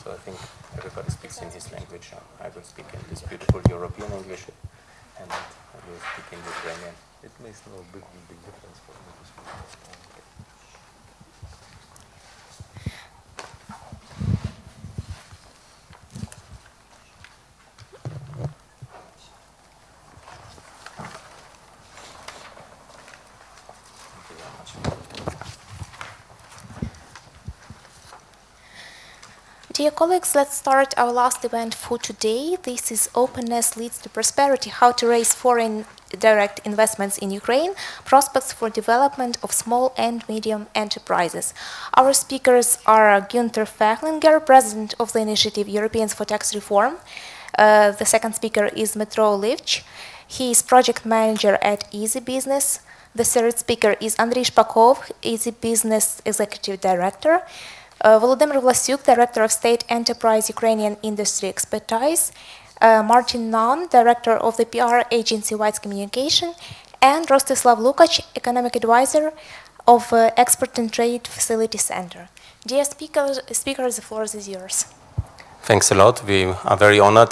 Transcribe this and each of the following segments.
so I think everybody speaks in his language. I will speak in this beautiful European English, and I will speak in Ukrainian. It makes no big difference for me to speak. Dear colleagues, let's start our last event for today. This is Openness Leads to Prosperity, how to raise foreign direct investments in Ukraine, prospects for development of small and medium enterprises. Our speakers are Günther Fehlinger, President of the Initiative Europeans for Tax Reform. The second speaker is Dmytro Lyvch. He is Project Manager at EasyBusiness. The third speaker is Andrii Shpakov, EasyBusiness Executive Director. Volodymyr Vlasiuk, Director of State Enterprise Ukrainian Industry Expertise, Martin Nunn, Director of the PR agency Wise Communication, and Rostyslav Lukach, Economic Advisor of Export and Trade Facility Center. Dear speakers, the floor is yours. Thanks a lot. We are very honored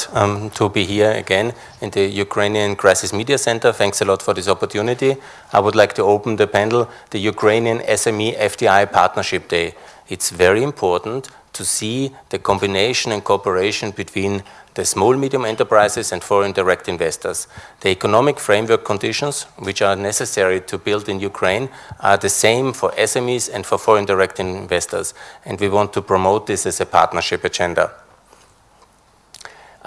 to be here again in the Ukrainian Crisis Media Center. Thanks a lot for this opportunity. I would like to open the panel, the Ukrainian SME FDI Partnership Day. It's very important to see the combination and cooperation between the small medium enterprises and foreign direct investors. The economic framework conditions which are necessary to build in Ukraine are the same for SMEs and for foreign direct investors, and we want to promote this as a partnership agenda.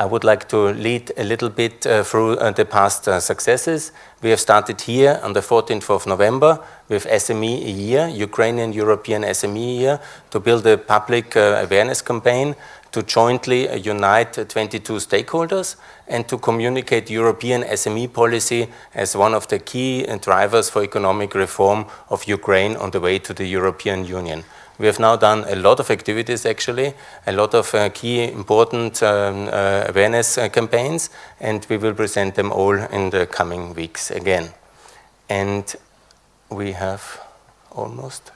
I would like to lead a little bit through the past successes. We have started here on the 14th of November with SME Year, Ukrainian European SME Year, to build a public awareness campaign, to jointly unite 22 stakeholders, and to communicate European SME policy as one of the key drivers for economic reform of Ukraine on the way to the European Union. We have now done a lot of activities, actually, a lot of key important awareness campaigns, and we will present them all in the coming weeks again. And we have almost,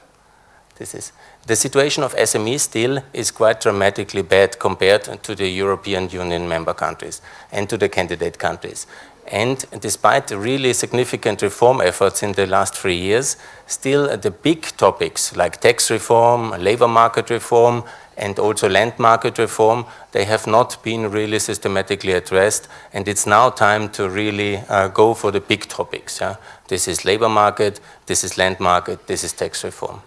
the situation of SMEs still is quite dramatically bad compared to the European Union member countries and to the candidate countries. And despite the really significant reform efforts in the last 3 years, still the big topics like tax reform, labor market reform, and also land market reform, they have not been really systematically addressed, and it's now time to really go for the big topics. Yeah? This is labor market, this is land market, this is tax reform.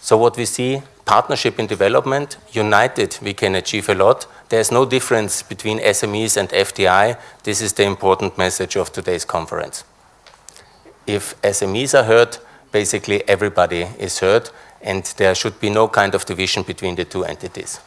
So what we see, partnership in development, united we can achieve a lot. There's no difference between SMEs and FDI. This is the important message of today's conference. If SMEs are hurt, basically everybody is hurt, and there should be no kind of division between the two entities.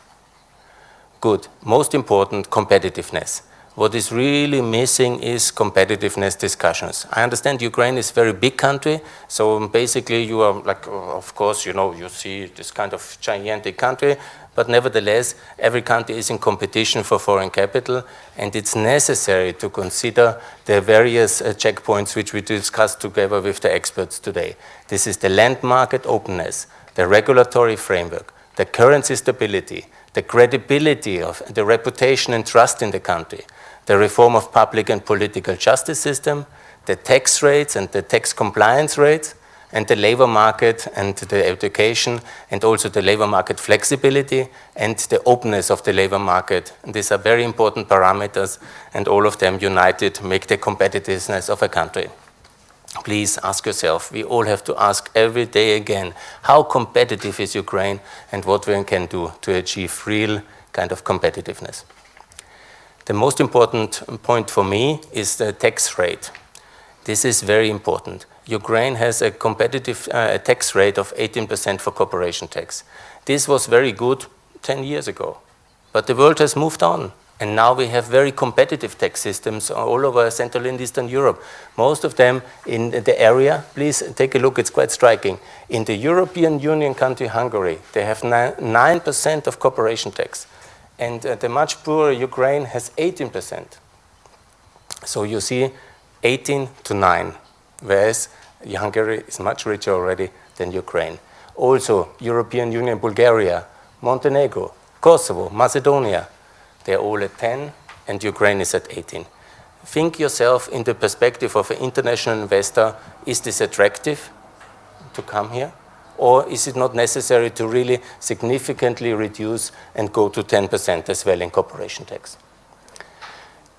Good. Most important, competitiveness. What is really missing is competitiveness discussions. I understand Ukraine is a very big country, so basically you are like, of course, you know, you see this kind of gigantic country, but nevertheless, every country is in competition for foreign capital, and it's necessary to consider the various checkpoints which we discussed together with the experts today. This is the land market openness, the regulatory framework, the currency stability, the credibility of the reputation and trust in the country, the reform of public and political justice system, the tax rates and the tax compliance rates, and the labor market and the education, and also the labor market flexibility and the openness of the labor market. And these are very important parameters, and all of them united make the competitiveness of a country. Please ask yourself, we all have to ask every day again, how competitive is Ukraine and what we can do to achieve real kind of competitiveness. The most important point for me is the tax rate. This is very important. Ukraine has a competitive tax rate of 18% for corporation tax. This was very good 10 years ago, but the world has moved on. And now we have very competitive tax systems all over Central and Eastern Europe. Most of them in the area, please take a look, it's quite striking. In the European Union country Hungary, they have 9% of corporation tax. And the much poorer Ukraine has 18%. So you see 18 to 9, whereas Hungary is much richer already than Ukraine. Also, European Union Bulgaria, Montenegro, Kosovo, Macedonia. They're all at 10, and Ukraine is at 18. Think yourself in the perspective of an international investor, is this attractive to come here? Or is it not necessary to really significantly reduce and go to 10% as well in corporation tax?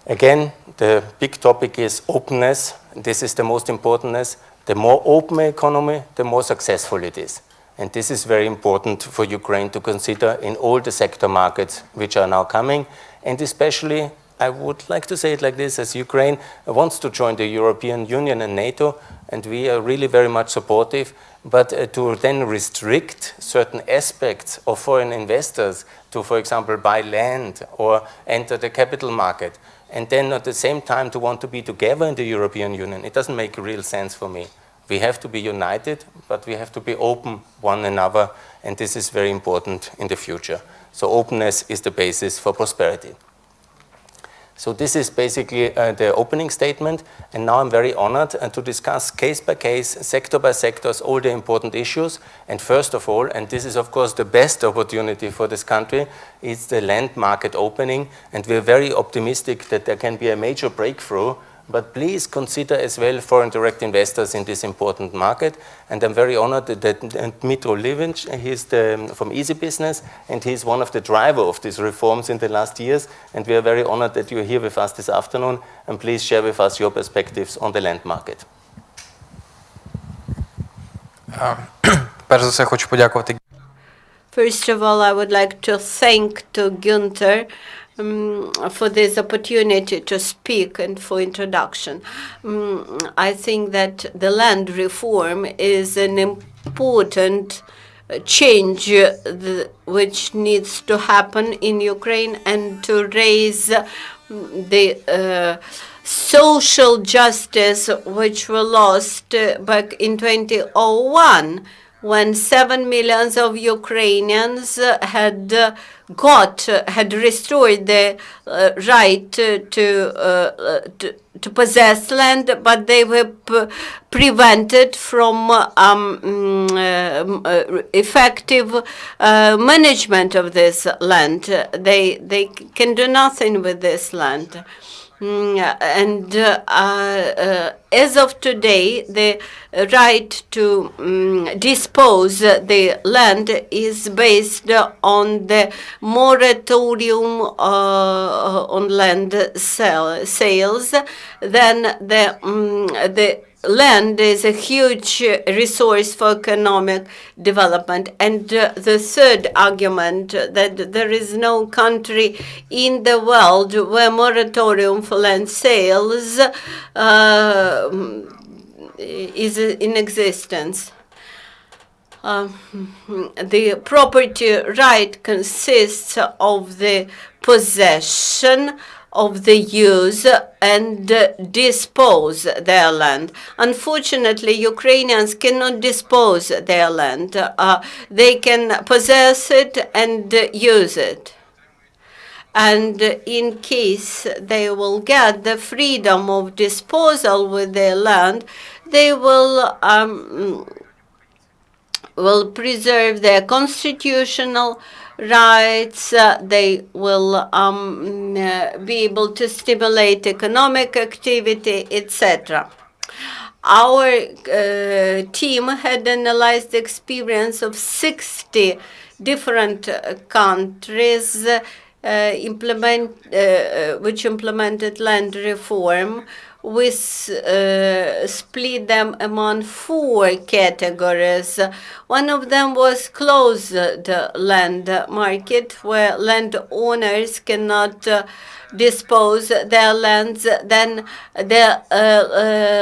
Again, the big topic is openness. This is the most importantness. The more open economy, the more successful it is. And this is very important for Ukraine to consider in all the sector markets which are now coming. And especially, I would like to say it like this, as Ukraine wants to join the European Union and NATO, and we are really very much supportive, but to then restrict certain aspects of foreign investors to, for example, buy land or enter the capital market, and then at the same time to want to be together in the European Union, it doesn't make real sense for me. We have to be united, but we have to be open one another, and this is very important in the future. So openness is the basis for prosperity. So this is basically the opening statement, and now I'm very honored to discuss case by case, sector by sector, all the important issues. And first of all, and this is of course the best opportunity for this country, is the land market opening, and we're very optimistic that there can be a major breakthrough. But please consider as well foreign direct investors in this important market. And I'm very honored that Dmytro Lyvch, he's from EasyBusiness, and he's one of the drivers of these reforms in the last years. And we are very honored that you're here with us this afternoon. And please share with us your perspectives on the land market. Перш за все, хочу подякувати. First of all, I would like to thank to Günther for this opportunity to speak and for introduction. I think that the land reform is an important change which needs to happen in Ukraine, and to raise the social justice which were lost back in 2001, when 7 million of Ukrainians had restored the right to possess land, but they were prevented from effective management of this land. They can do nothing with this land. And as of today, the right to dispose the land is based on the moratorium on land sales. Then the land is a huge resource for economic development. And the third argument, that there is no country in the world where moratorium for land sales is in existence. The property right consists of the possession, of the use, and dispose their land. Unfortunately, Ukrainians cannot dispose their land. They can possess it and use it. And in case they will get the freedom of disposal with their land, they will preserve their constitutional rights. They will be able to stimulate economic activity, etc. Our team had analyzed the experience of 60 different countries which implemented land reform. We split them among 4 categories. One of them was closed land market, where landowners cannot dispose their lands. Then the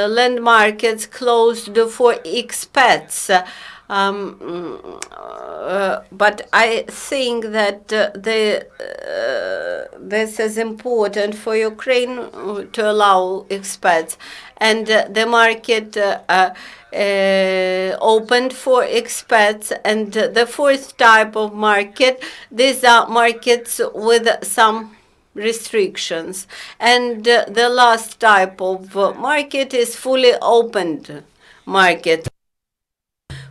land markets closed for expats. But I think that this is important for Ukraine to allow expats, and the market opened for expats. And the fourth type of market, these are markets with some restrictions. And the last type of market is fully opened market.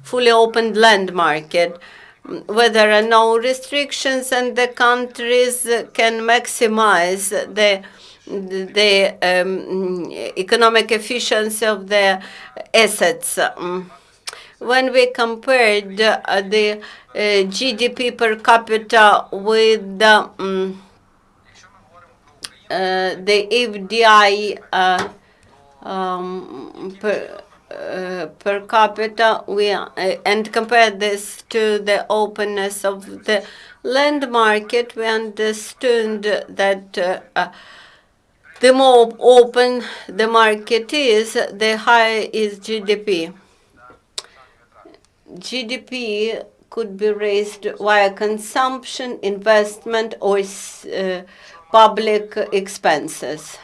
Fully opened land market. where there are no restrictions and the countries can maximize the economic efficiency of their assets. When we compared the GDP per capita with the FDI per capita, and compare this to the openness of the land market, we understood that the more open the market is, the higher is GDP. GDP could be raised via consumption, investment, or public expenses.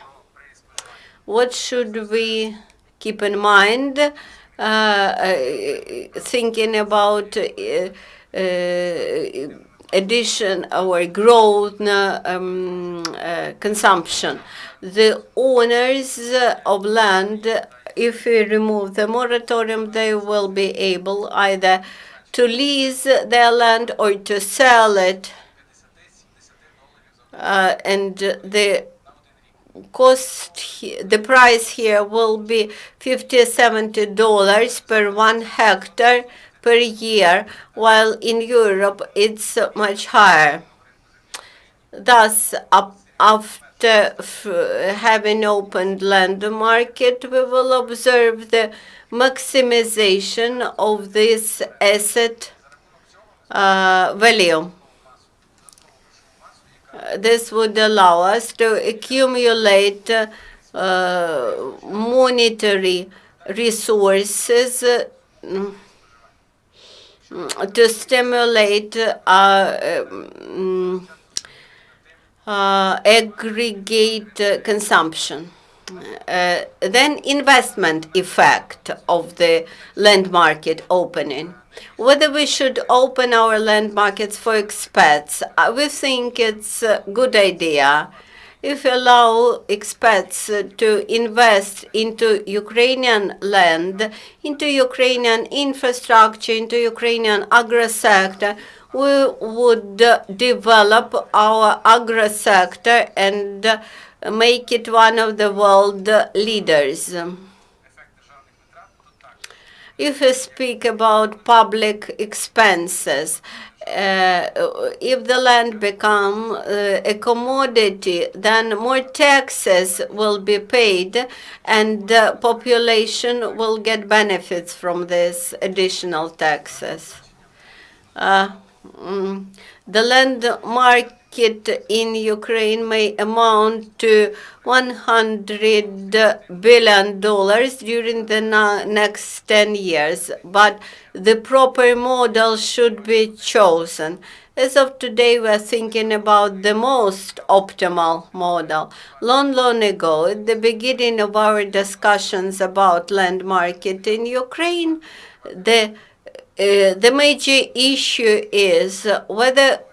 What should we keep in mind thinking about addition or growth consumption? The owners of land, if we remove the moratorium, they will be able either to lease their land or to sell it. And the price here will be $50–70 per 1 hectare per year, while in Europe it's much higher. Thus, after having opened land market, we will observe the maximization of this asset value. This would allow us to accumulate monetary resources to stimulate aggregate consumption. Then investment effect of the land market opening. Whether we should open our land markets for expats, we think it's a good idea. If we allow expats to invest into Ukrainian land, into Ukrainian infrastructure, into Ukrainian agro-sector, we would develop our agro-sector and make it one of the world leaders. If we speak about public expenses, if the land become a commodity, then more taxes will be paid and the population will get benefits from these additional taxes. The land market in Ukraine may amount to $100 billion during the next 10 years, but the proper model should be chosen. As of today, we're thinking about the most optimal model. Long ago, at the beginning of our discussions about land market in Ukraine, the major issue is whether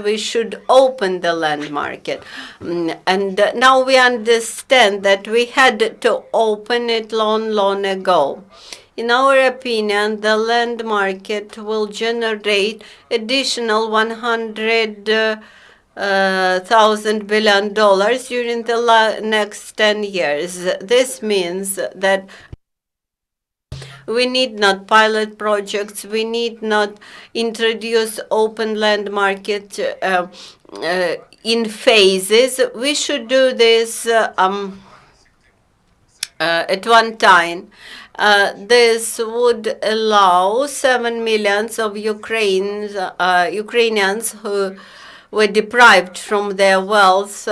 we should open the land market. And now we understand that we had to open it long ago. In our opinion, the land market will generate additional $100,000 billion during the next 10 years. This means that we need not pilot projects. We need not introduce open land market in phases. We should do this at one time. This would allow 7 million of Ukrainians who were deprived from their wealth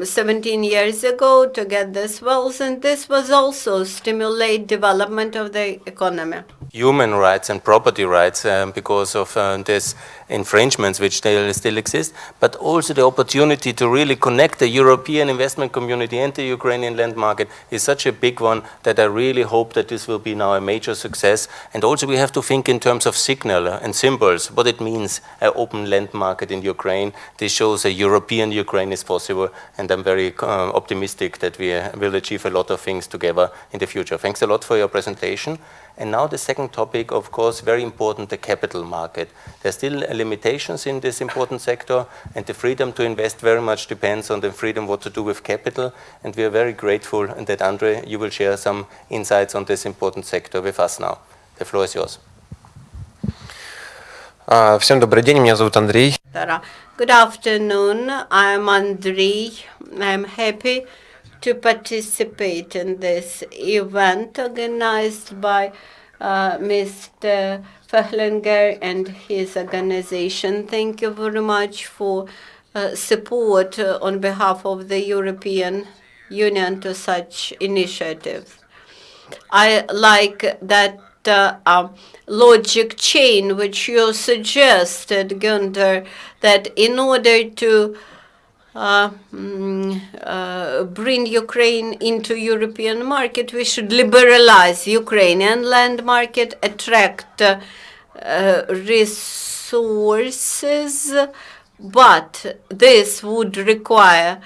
17 years ago to get this wealth, and this was also stimulate development of the economy. Human rights and property rights because of these infringements which still exist, but also the opportunity to really connect the European investment community and the Ukrainian land market is such a big one that I really hope that this will be now a major success. And also we have to think in terms of signal and symbols, what it means, an open land market in Ukraine. This shows a European Ukraine is possible, and I'm very optimistic that we will achieve a lot of things together in the future. Thanks a lot for your presentation. And now the second topic, of course, very important, the capital market. There's still limitations in this important sector, and the freedom to invest very much depends on the freedom what to do with capital. And we are very grateful that, Andrii, you will share some insights on this important sector with us now. The floor is yours. Всем добрый день, меня зовут Андрей. Good afternoon, I'm Andrii. I'm happy to participate in this event organized by Mr. Fehlinger and his organization. Thank you very much for support on behalf of the European Union to such initiatives. I like that logic chain which you suggested, Günther, that in order to bring Ukraine into European market, we should liberalize Ukrainian land market, attract resources, but this would require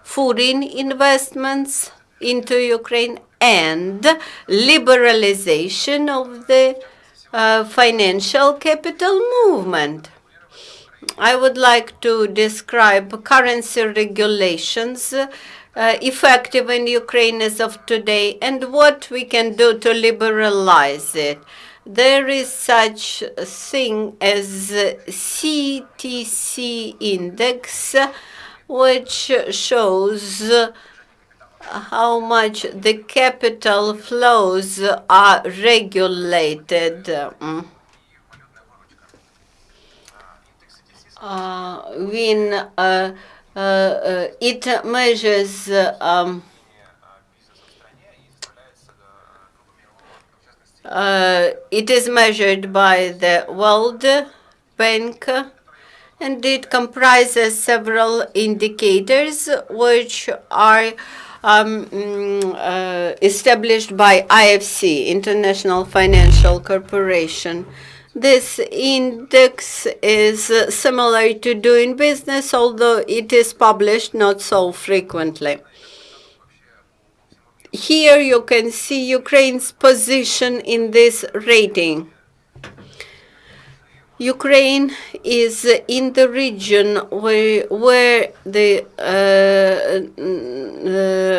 foreign investments into Ukraine and liberalization of the financial capital movement. I would like to describe currency regulations effective in Ukraine as of today and what we can do to liberalize it. There is such a thing as CTC index, which shows how much the capital flows are regulated. When it measures it is measured by the World Bank, and it comprises several indicators which are established by IFC, International Financial Corporation. This index is similar to doing business, although it is published not so frequently. Here you can see Ukraine's position in this rating. Ukraine is in the region where the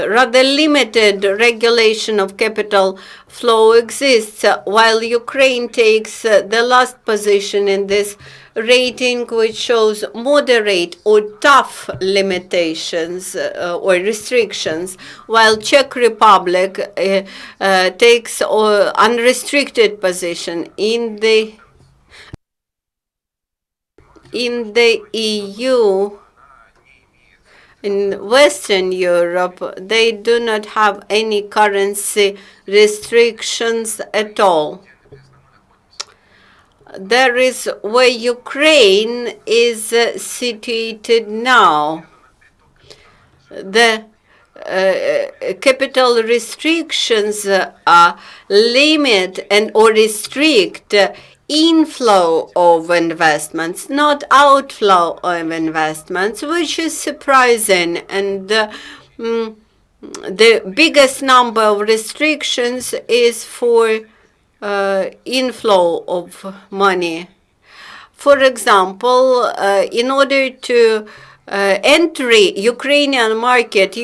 rather limited regulation of capital flow exists, while Ukraine takes the last position in this rating, which shows moderate or tough limitations or restrictions, while Czech Republic takes unrestricted position. In the EU, in Western Europe, they do not have any currency restrictions at all. There is where Ukraine is situated now. The capital restrictions limit and or restrict inflow of investments, not outflow of investments, which is surprising. And the biggest number of restrictions is for inflow of money. For example, in order to entry Ukrainian market,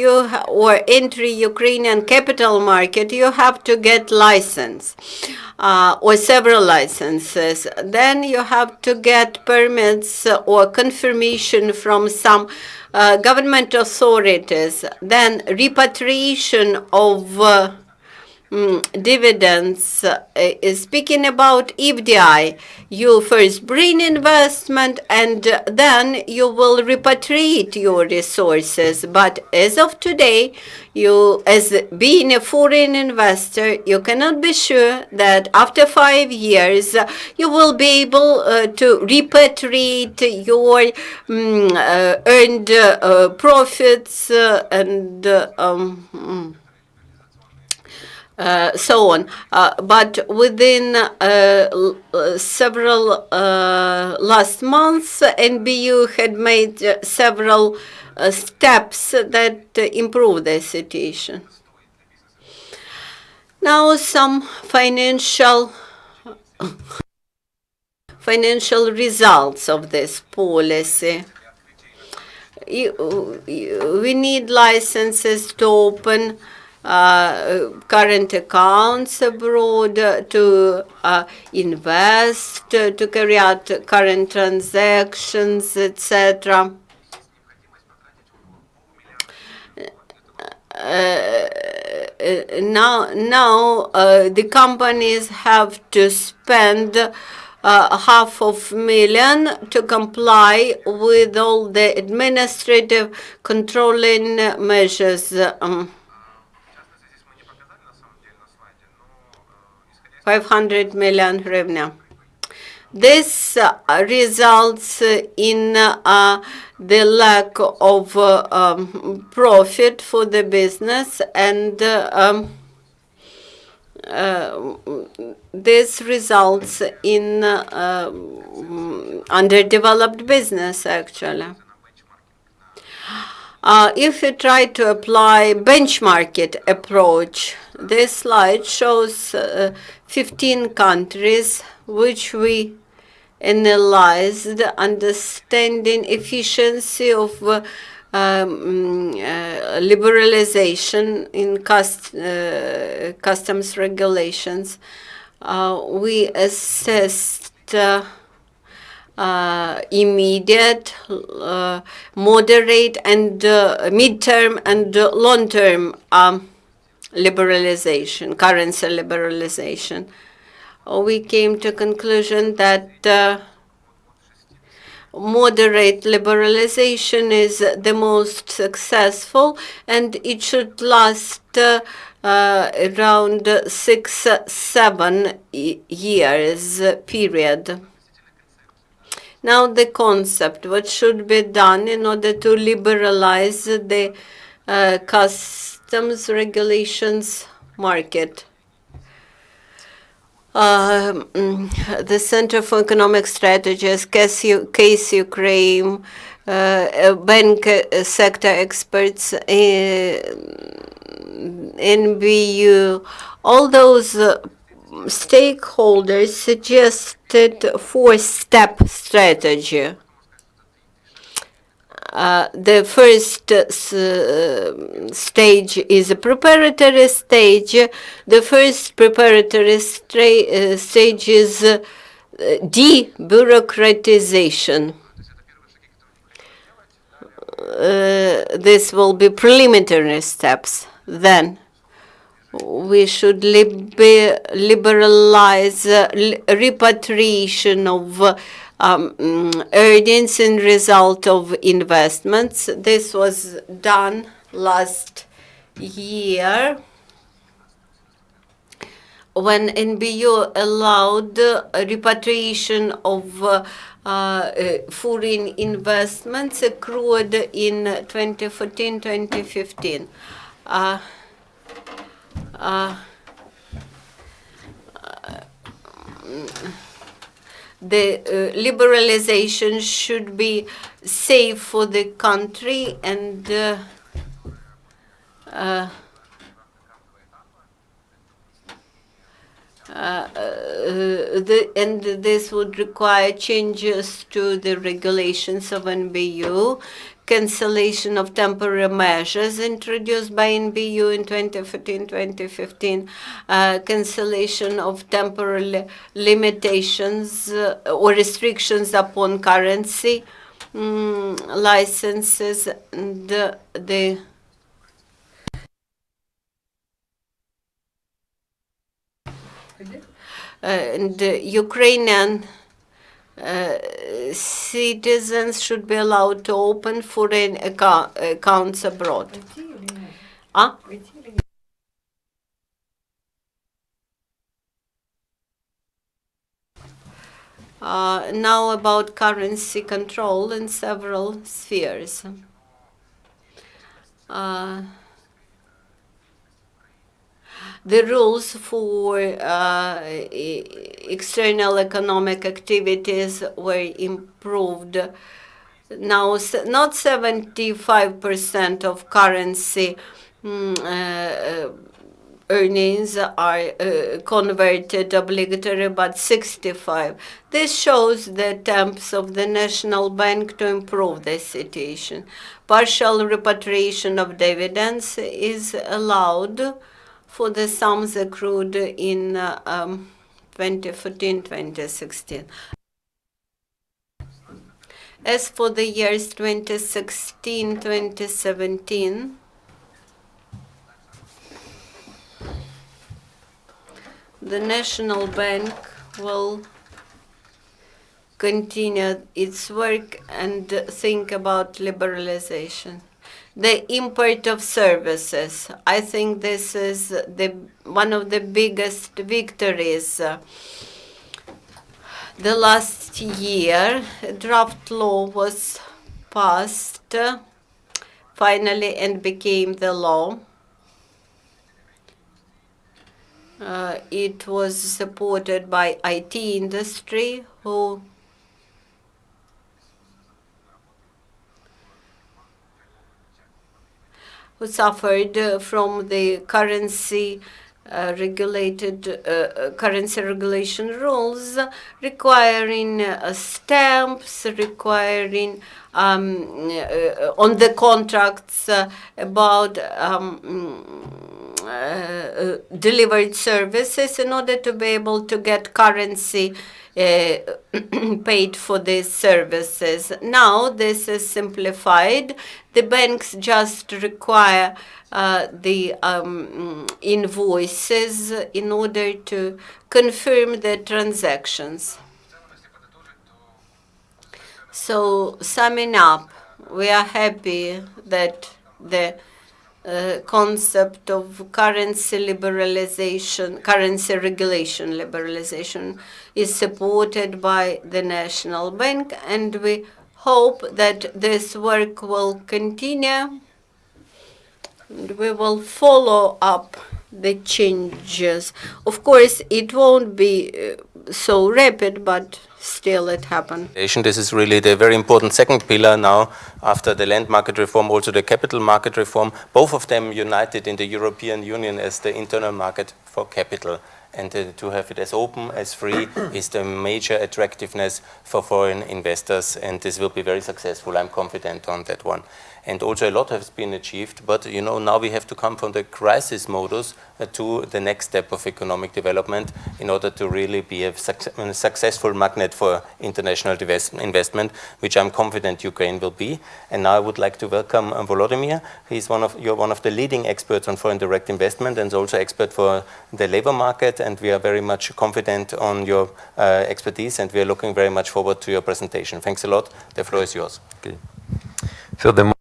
or entry Ukrainian capital market, you have to get license or several licenses. Then you have to get permits or confirmation from some government authorities. Then repatriation of dividends is speaking about FDI. You first bring investment and then you will repatriate your resources. But as of today, you, as being a foreign investor, you cannot be sure that after 5 years you will be able to repatriate your earned profits and so on. But within several last months, NBU had made several steps that improve the situation. Now some financial results of this policy. We need licenses to open current accounts abroad, to invest, to carry out current transactions, etc. Now the companies have to spend $500,000 to comply with all the administrative controlling measures. 500 million hryvnia. This results in the lack of profit for the business, and this results in underdeveloped business, actually. If you try to apply benchmark approach, this slide shows 15 countries which we analyzed, understanding efficiency of liberalization in customs regulations. We assessed immediate, moderate, and midterm and long-term liberalization, currency liberalization. We came to conclusion that moderate liberalization is the most successful, and it should last around 6-7 years period. Now the concept, what should be done in order to liberalize the customs regulations market. The Center for Economic Strategies, Case Ukraine, bank sector experts, NBU, all those stakeholders suggested a 4-step strategy. The first stage is a preparatory stage. The first preparatory stage is debureaucratization. This will be preliminary steps. Then we should liberalize repatriation of earnings in result of investments. This was done last year when NBU allowed repatriation of foreign investments accrued in 2014-2015. The liberalization should be safe for the country, and this would require changes to the regulations of NBU, cancellation of temporary measures introduced by NBU in 2014-2015, cancellation of temporary limitations or restrictions upon currency licenses, and Ukrainian citizens should be allowed to open foreign accounts abroad. Now about currency control in several spheres. The rules for external economic activities were improved. Now, not 75% of currency earnings are converted obligatory, but 65. This shows the attempts of the National Bank to improve the situation. Partial repatriation of dividends is allowed for the sums accrued in 2014-2016. As for the years 2016-2017, the National Bank will continue its work and think about liberalization. The import of services. I think this is one of the biggest victories. The last year, a draft law was passed finally and became the law. It was supported by IT industry who suffered from the currency regulation rules, requiring stamps, requiring on the contracts about delivered services in order to be able to get currency paid for these services. Now this is simplified. The banks just require the invoices in order to confirm the transactions. So summing up, we are happy that the concept of currency liberalization, currency regulation liberalization is supported by the National Bank, and we hope that this work will continue. And we will follow up the changes. Of course, it won't be so rapid, but still it happened. This is really the very important second pillar now, after the land market reform, also the capital market reform, both of them united in the European Union as the internal market for capital. And to have it as open, as free, is the major attractiveness for foreign investors, and this will be very successful. I'm confident on that one. And also a lot has been achieved, but you know, now we have to come from the crisis modus to the next step of economic development in order to really be a successful magnet for international investment, which I'm confident Ukraine will be. And now I would like to welcome Volodymyr. You're one of the leading experts on foreign direct investment and also expert for the labor market, and we are very much confident on your expertise, and we are looking very much forward to your presentation. Thanks a lot. The floor is yours. Okay. Furthermore,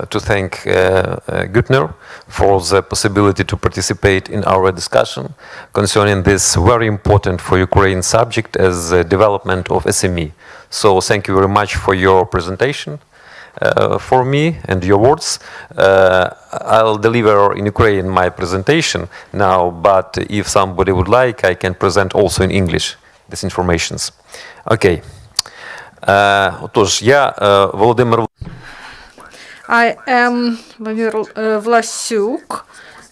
to thank Günther for the possibility to participate in our discussion concerning this very important for Ukraine subject as the development of SME. So thank you very much for your presentation. For me and your words, I'll deliver in Ukraine my presentation now, but if somebody would like, I can present also in English these informations. Okay. Отож, я Володимир. I am Vlasiuk,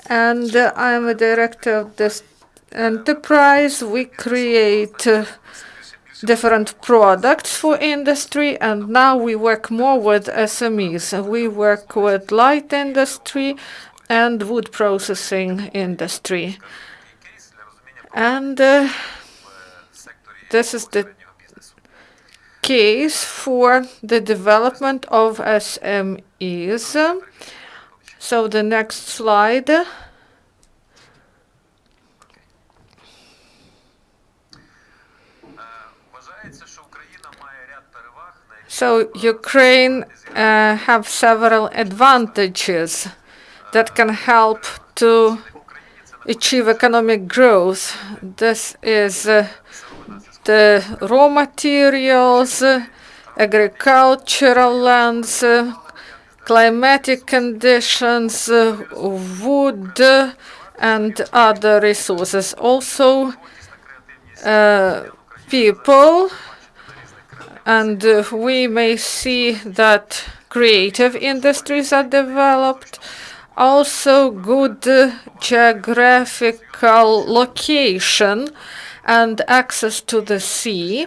and I am a director of this enterprise. We create different products for industry, and now we work more with SMEs. We work with light industry and wood processing industry. And this is the case for the development of SMEs. So the next slide. So Ukraine have several advantages that can help to achieve economic growth. This is the raw materials, agricultural lands, climatic conditions, wood, and other resources. Also, people, and we may see that creative industries are developed. Also, good geographical location and access to the sea.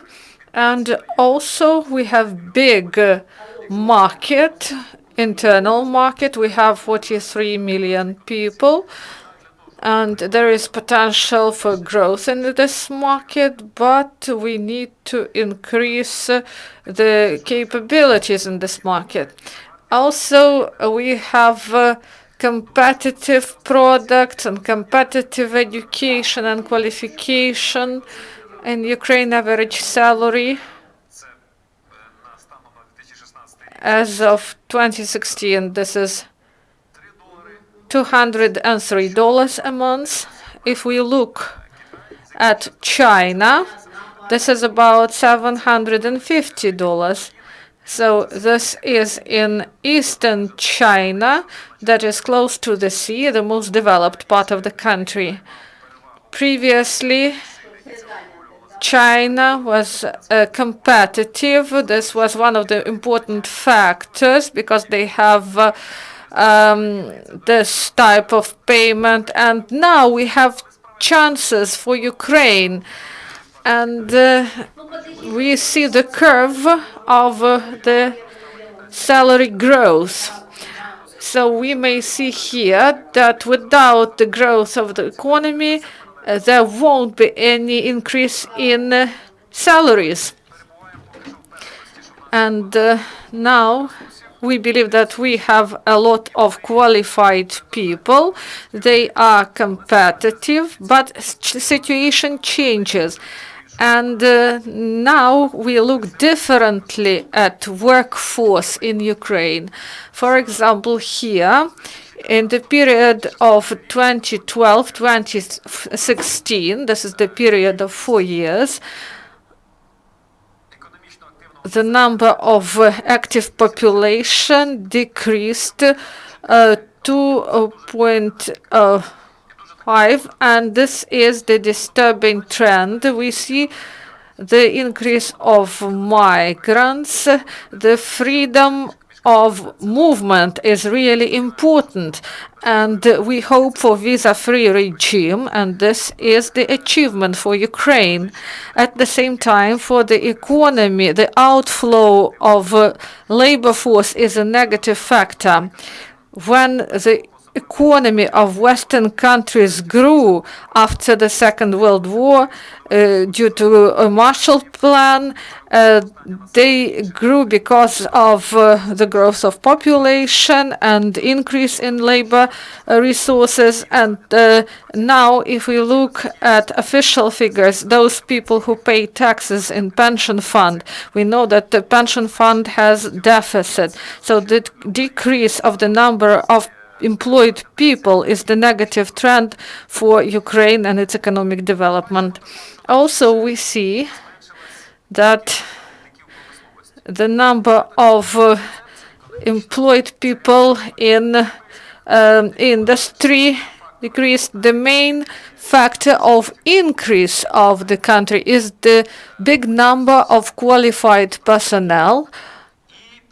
And also, we have big market, internal market. We have 43 million people. And there is potential for growth in this market, but we need to increase the capabilities in this market. Also, we have competitive products and competitive education and qualification. In Ukraine, average salary as of 2016, this is $203 a month. If we look at China, this is about $750. So this is in eastern China, that is close to the sea, the most developed part of the country. Previously, China was competitive. This was one of the important factors because they have this type of payment, and now we have chances for Ukraine, and we see the curve of the salary growth. So we may see here that without the growth of the economy, there won't be any increase in salaries. And now we believe that we have a lot of qualified people. They are competitive, but situation changes. And now we look differently at workforce in Ukraine. For example, here, in the period of 2012-2016, this is the period of 4 years, the number of active population decreased to 2.5, and this is the disturbing trend. We see the increase of migrants. The freedom of movement is really important, and we hope for visa-free regime, and this is the achievement for Ukraine. At the same time, for the economy, the outflow of labor force is a negative factor. When the economy of Western countries grew after the Second World War due to a Marshall Plan, they grew because of the growth of population and increase in labor resources. And now, if we look at official figures, those people who pay taxes in pension fund, we know that the pension fund has deficit. So the decrease of the number of employed people is the negative trend for Ukraine and its economic development. Also, we see that the number of employed people in industry decreased. The main factor of increase of the country is the big number of qualified personnel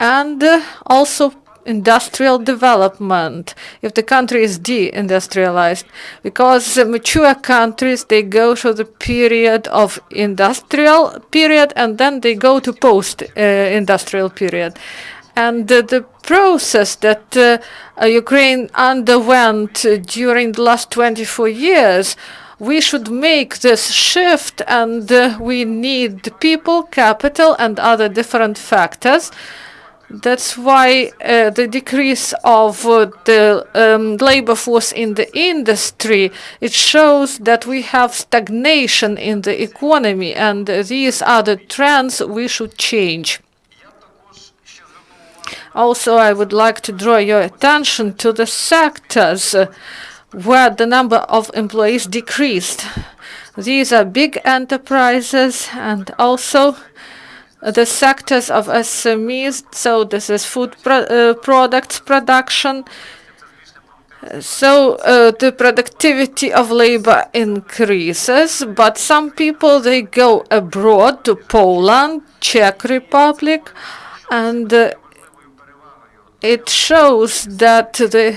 and also industrial development, if the country is de-industrialized, because mature countries, they go through the period of industrial period and then they go to post-industrial period. And the process that Ukraine underwent during the last 24 years, we should make this shift, and we need people, capital, and other different factors. That's why the decrease of the labor force in the industry, it shows that we have stagnation in the economy, and these are the trends we should change. Also, I would like to draw your attention to the sectors where the number of employees decreased. These are big enterprises, and also the sectors of SMEs. So this is food products production. So the productivity of labor increases, but some people, they go abroad to Poland, Czech Republic, and it shows that the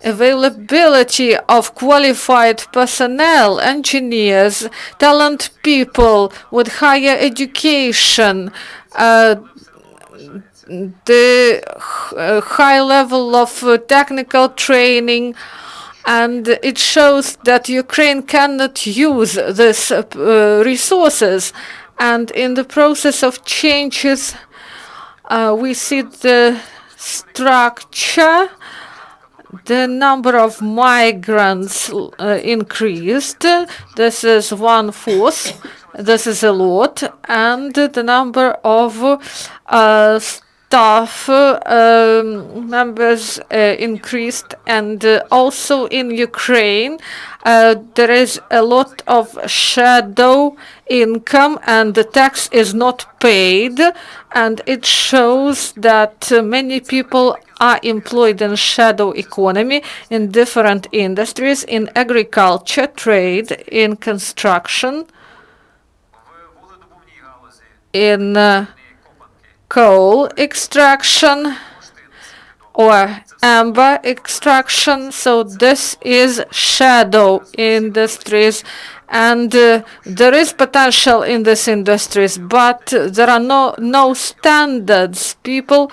availability of qualified personnel, engineers, talented people with higher education, the high level of technical training, and it shows that Ukraine cannot use these resources. And in the process of changes, we see the structure. The number of migrants increased. This is 1/4. This is a lot. And the number of staff members increased. And also in Ukraine, there is a lot of shadow income, and the tax is not paid. And it shows that many people are employed in shadow economy in different industries, in agriculture, trade, in construction, in coal extraction or amber extraction. So this is shadow industries, and there is potential in these industries, but there are no standards. People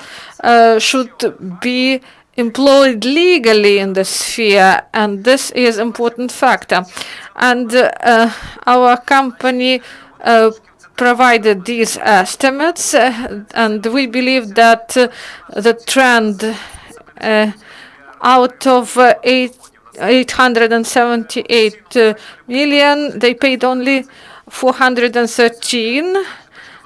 should be employed legally in the sphere, and this is important factor. And our company provided these estimates, and we believe that the trend out of 878 million, they paid only 413,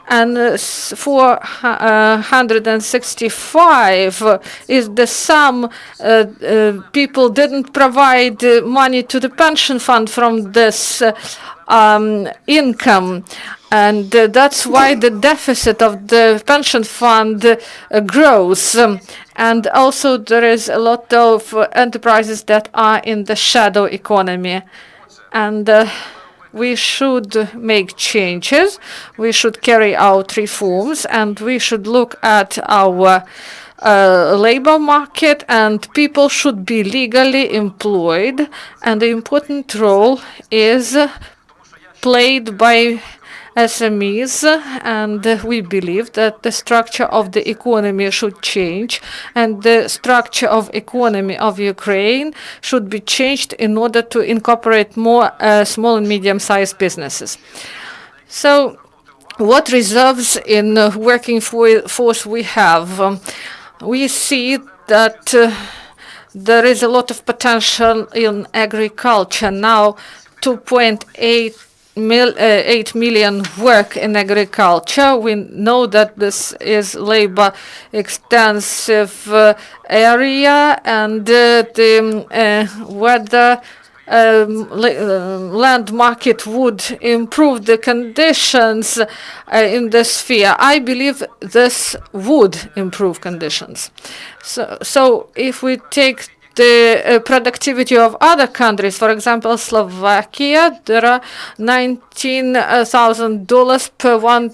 and 465 is the sum. People didn't provide money to the pension fund from this income, and that's why the deficit of the pension fund grows. And also there is a lot of enterprises that are in the shadow economy, and we should make changes, we should carry out reforms, and we should look at our labor market, and people should be legally employed, and the important role is played by SMEs, and we believe that the structure of the economy should change, and the structure of economy of Ukraine should be changed in order to incorporate more small and medium-sized businesses. So what reserves in working force we have? We see that there is a lot of potential in agriculture. Now 2.8 million work in agriculture. We know that this is labor extensive area, and the whether land market would improve the conditions in the sphere. I believe this would improve conditions. So if we take the productivity of other countries, for example, Slovakia, there are $19,000 per one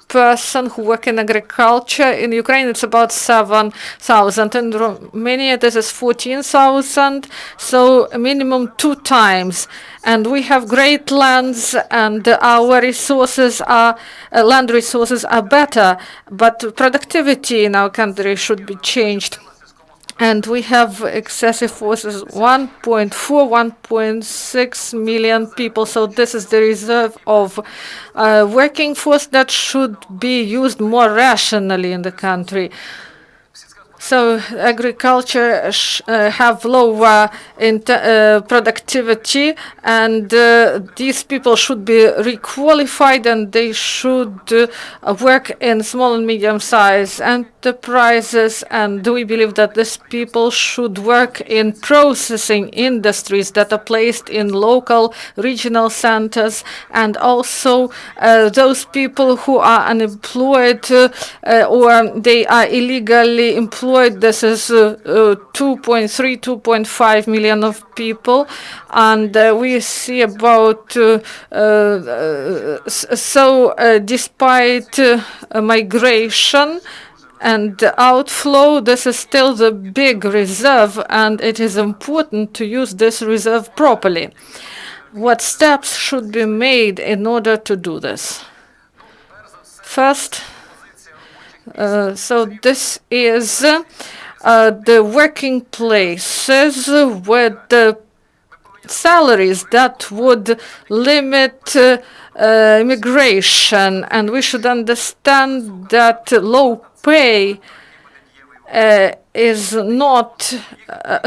person who work in agriculture. In Ukraine, it's about 7,000. In Romania, this is 14,000. So a minimum 2 times. And we have great lands, and our resources are land resources are better, but productivity in our country should be changed. And we have excessive forces, 1.6 million people. So this is the reserve of working force that should be used more rationally in the country. So agriculture have lower productivity, and these people should be requalified, and they should work in small and medium size. And enterprises, and we believe that these people should work in processing industries that are placed in local regional centers, and also those people who are unemployed or they are illegally employed. This is 2.3, 2.5 million of people, and we see about despite migration and outflow, this is still the big reserve, and it is important to use this reserve properly. What steps should be made in order to do this? First, so this is the working places with the salaries that would limit immigration, and we should understand that low pay is not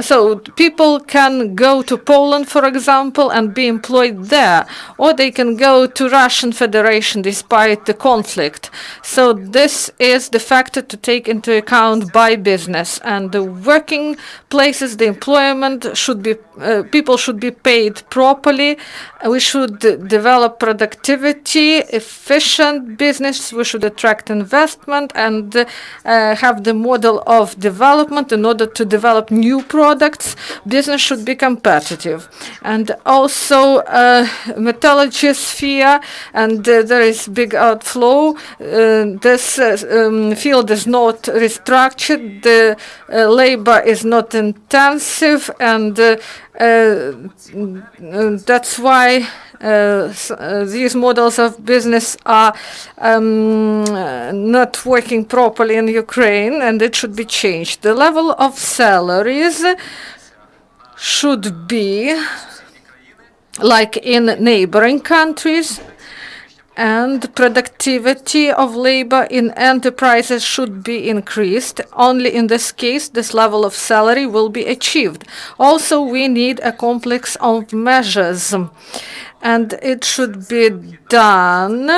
so people can go to Poland, for example, and be employed there, or they can go to Russian Federation despite the conflict. So this is the factor to take into account by business, and the working places, the employment should be people should be paid properly. We should develop productivity, efficient business. We should attract investment and have the model of development in order to develop new products. Business should be competitive. And also metallurgy sphere, and there is big outflow. This field is not restructured. The labor is not intensive, and that's why these models of business are not working properly in Ukraine, and it should be changed. The level of salaries should be like in neighboring countries, and productivity of labor in enterprises should be increased. Only in this case, this level of salary will be achieved. Also, we need a complex of measures, and it should be done.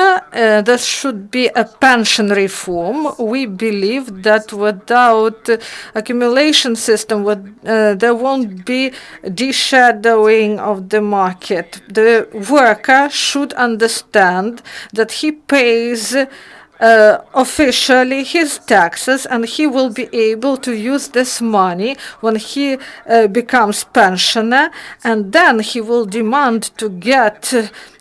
This should be a pension reform. We believe that without accumulation system, there won't be de-shadowing of the market. The worker should understand that he pays officially his taxes, and he will be able to use this money when he becomes pensioner, and then he will demand to get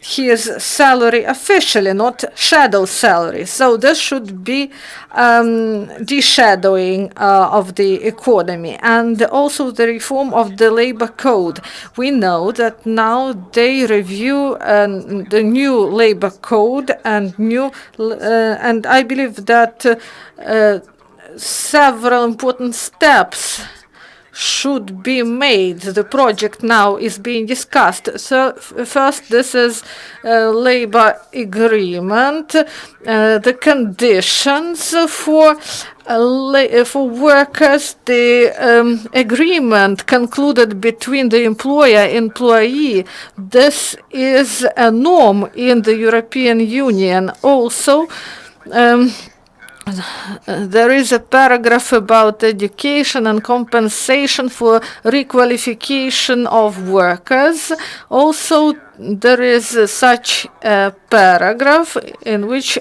his salary officially, not shadow salary. So this should be de-shadowing of the economy, and also the reform of the labor code. We know that now they review the new labor code and and I believe that several important steps should be made. The project now is being discussed. So first, this is labor agreement, the conditions for workers, the agreement concluded between the employer and employee. This is a norm in the European Union. Also, there is a paragraph about education and compensation for requalification of workers. Also, there is such a paragraph in which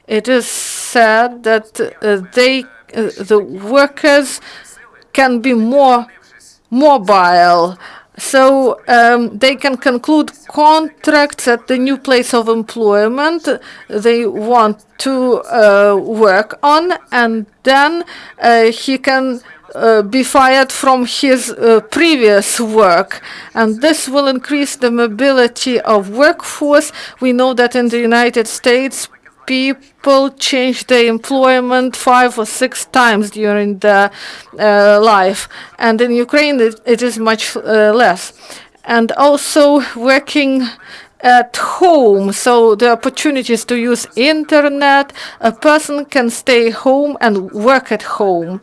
it is said that the workers can be more mobile. So they can conclude contracts at the new place of employment they want to work on, and then he can be fired from his previous work. And this will increase the mobility of workforce. We know that in the United States, people change their employment 5 or 6 times during their life, and in Ukraine it is much less. And also working at home, so the opportunities to use internet, a person can stay home and work at home,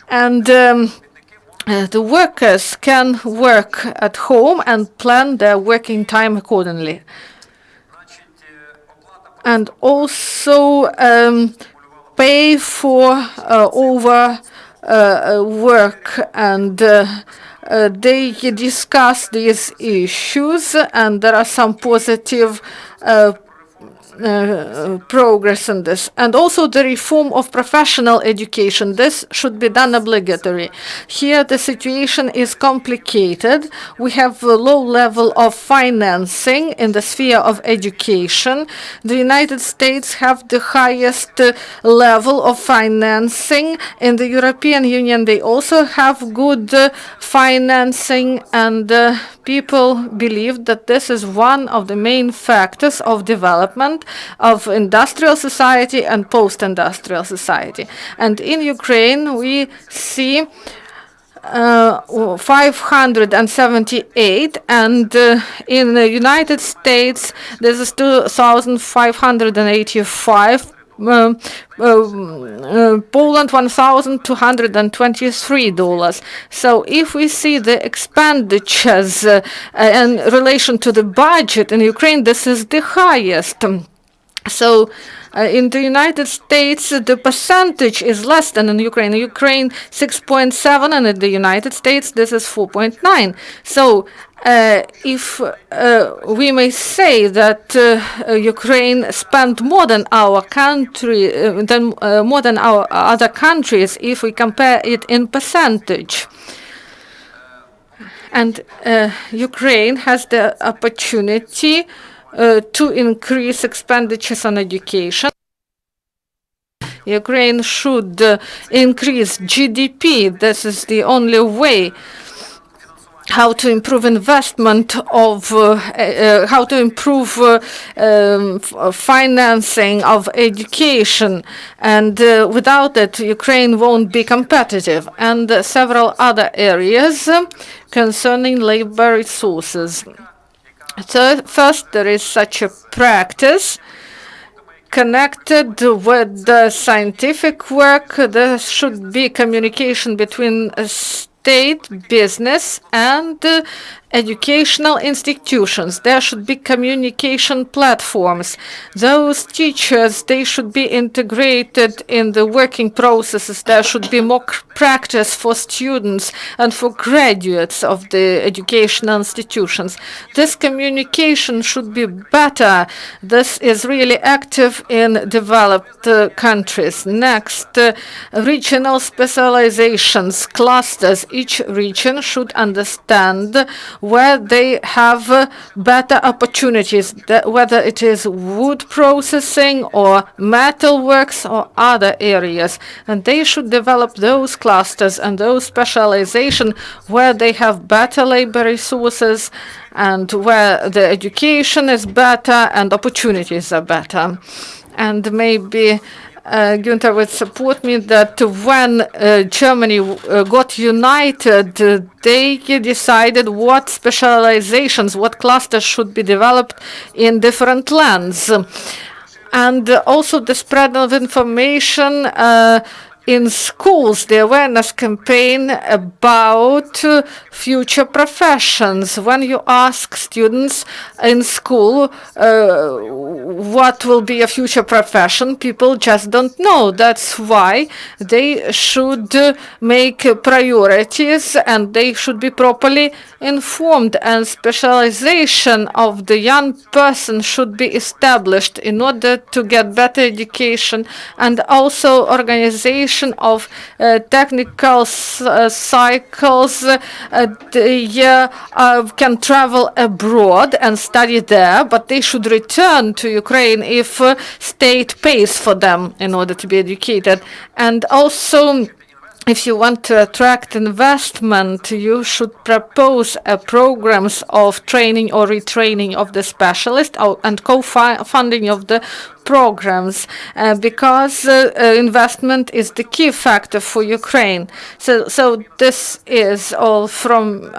and the workers can work at home and plan their working time accordingly. And also pay for work, and they discuss these issues, and there are some positive progress in this. And also the reform of professional education. This should be done obligatory. Here the situation is complicated. We have a low level of financing in the sphere of education. The United States have the highest level of financing. In the European Union they also have good financing, and people believe that this is one of the main factors of development of industrial society and post-industrial society. And in Ukraine we see 578, and in the United States this is 2,585. Poland $1,223. So if we see the expenditures in relation to the budget in Ukraine, this is the highest. So in the United States, the percentage is less than in Ukraine. In Ukraine, 6.7, and in the United States, this is 4.9. So if we may say that Ukraine spent more than our country, more than our other countries, if we compare it in percentage. And Ukraine has the opportunity to increase expenditures on education. Ukraine should increase GDP. This is the only way how to improve investment of, how to improve financing of education. And without it, Ukraine won't be competitive. And several other areas concerning labor resources. So first, there is such a practice connected with the scientific work. There should be communication between state, business, and educational institutions. There should be communication platforms. Those teachers, they should be integrated in the working processes. There should be more practice for students and for graduates of the educational institutions. This communication should be better. This is really active in developed countries. Next, regional specializations, clusters. Each region should understand where they have better opportunities, whether it is wood processing or metalworks or other areas. And they should develop those clusters and those specialization where they have better labor resources and where the education is better and opportunities are better. And maybe Günther would support me that when Germany got united, they decided what specializations, what clusters should be developed in different lands. And also the spread of information in schools, the awareness campaign about future professions. When you ask students in school what will be a future profession, people just don't know. That's why they should make priorities and they should be properly informed, and specialization of the young person should be established in order to get better education, and also organization of technical cycles. They can travel abroad and study there, but they should return to Ukraine if state pays for them in order to be educated. And also, if you want to attract investment, you should propose programs of training or retraining of the specialist and co-funding of the programs, because investment is the key factor for Ukraine. So this is all from,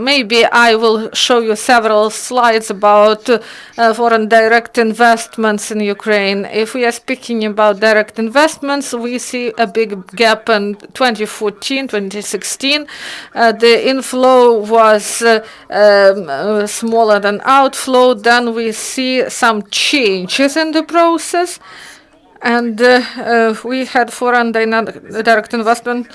maybe I will show you several slides about foreign direct investments in Ukraine. If we are speaking about direct investments, we see a big gap in 2014, 2016. The inflow was smaller than outflow. Then we see some changes in the process. And we had foreign direct investment.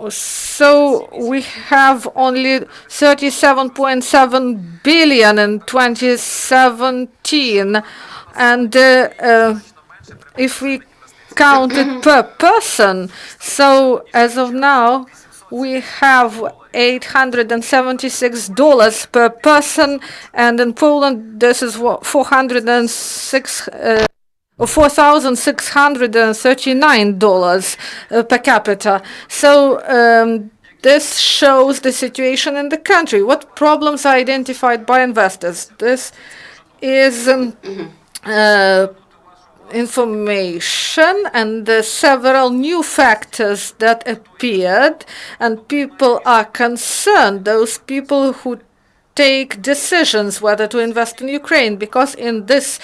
So we have only 37.7 billion in 2017, and if we count it per person, so as of now we have $876 per person, and in Poland this is $4,639 per capita. So this shows the situation in the country. What problems are identified by investors? This is information and several new factors that appeared, and people are concerned, those people who take decisions whether to invest in Ukraine, because in this